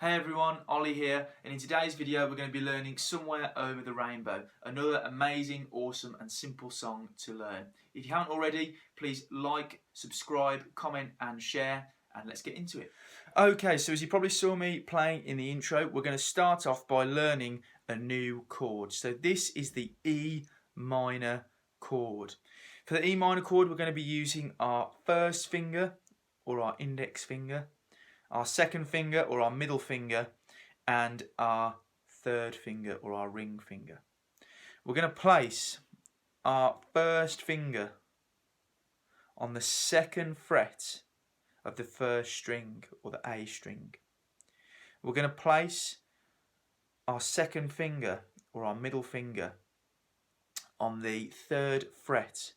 Hey everyone, Ollie here, and in today's video we're going to be learning Somewhere Over the Rainbow, another amazing, awesome and simple song to learn. If you haven't already, please like, subscribe, comment and share, and let's get into it. Okay, so as you probably saw me playing in the intro, we're going to start off by learning a new chord. So this is the E minor chord. For the E minor chord, we're going to be using our first finger or our index finger, our second finger or our middle finger, and our third finger or our ring finger. We're going to place our first finger on the second fret of the first string or the A string. We're going to place our second finger or our middle finger on the third fret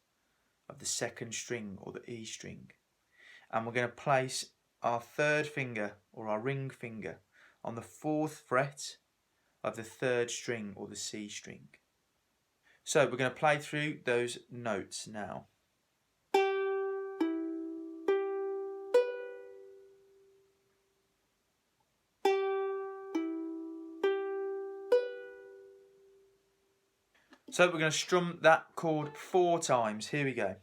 of the second string or the E string. And we're going to place our third finger or our ring finger on the fourth fret of the third string or the C string. So we're going to play through those notes now. So we're going to strum that chord 4 times. Here we go.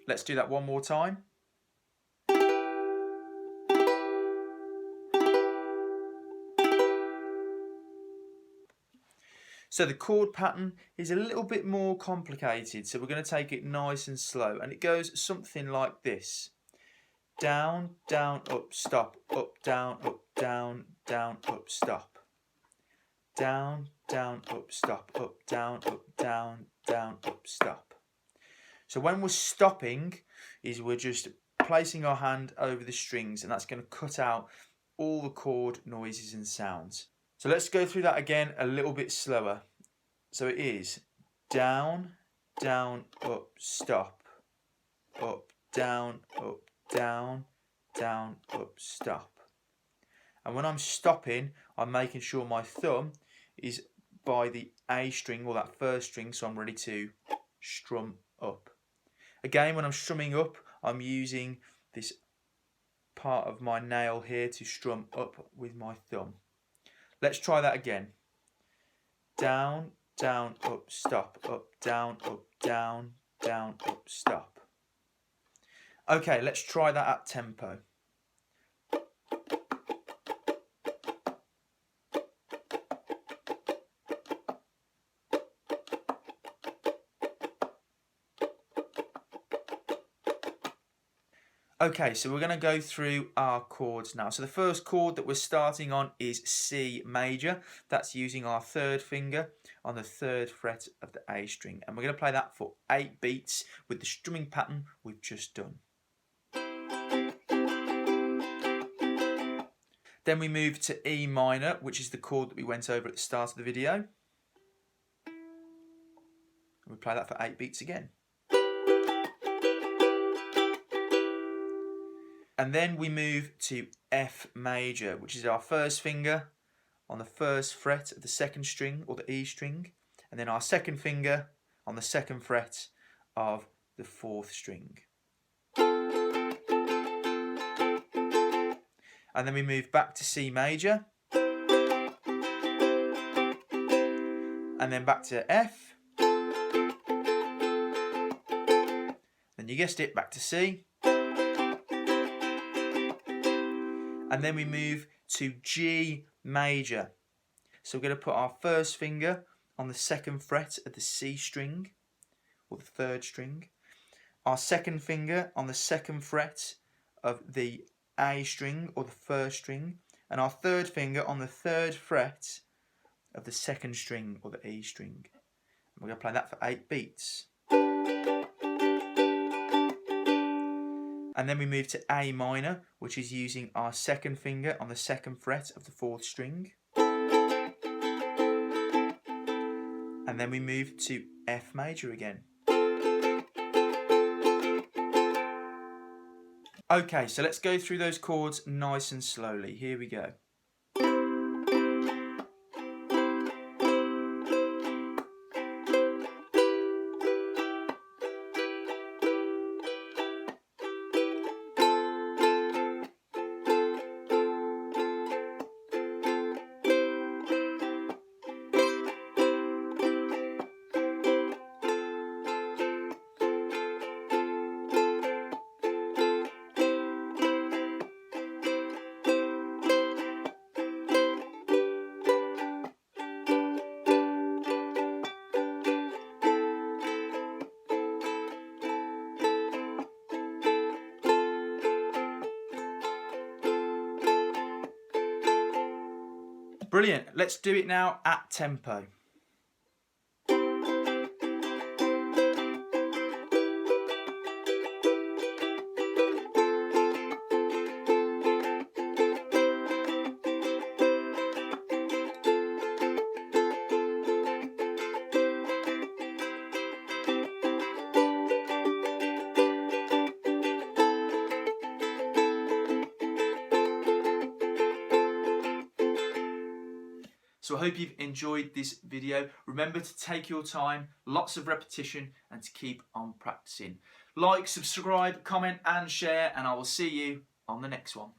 Let's do that one more time. So the chord pattern is a little bit more complicated, so we're going to take it nice and slow, and it goes something like this. Down, down, up, stop, down, down, up, stop. Down, down, up, stop, down, down, up, stop. So when we're stopping, we're just placing our hand over the strings, and that's going to cut out all the chord noises and sounds. So let's go through that again a little bit slower. So it is down, down, up, stop, down, down, up, stop. And when I'm stopping, I'm making sure my thumb is by the A string or that first string, so I'm ready to strum up. Again, when I'm strumming up, I'm using this part of my nail here to strum up with my thumb. Let's try that again. Down, down, up, stop, down, down, up, stop. Okay, let's try that at tempo. Okay, so we're going to go through our chords now. So the first chord that we're starting on is C major. That's using our third finger on the third fret of the A string. And we're going to play that for 8 beats with the strumming pattern we've just done. Then we move to E minor, which is the chord that we went over at the start of the video. And we play that for 8 beats again. And then we move to F major, which is our first finger on the first fret of the second string or the E string, and then our second finger on the second fret of the fourth string. And then we move back to C major, and then back to F, then you guessed it, back to C. And then we move to G major. So we're going to put our first finger on the second fret of the C string, or the third string. Our second finger on the second fret of the A string, or the first string. And our third finger on the third fret of the second string, or the E string. And we're going to play that for 8 beats. And then we move to A minor, which is using our second finger on the second fret of the fourth string. And then we move to F major again. Okay, so let's go through those chords nice and slowly. Here we go. Brilliant. Let's do it now at tempo. So I hope you've enjoyed this video. Remember to take your time, lots of repetition, and to keep on practicing. Like, subscribe, comment and share, and I will see you on the next one.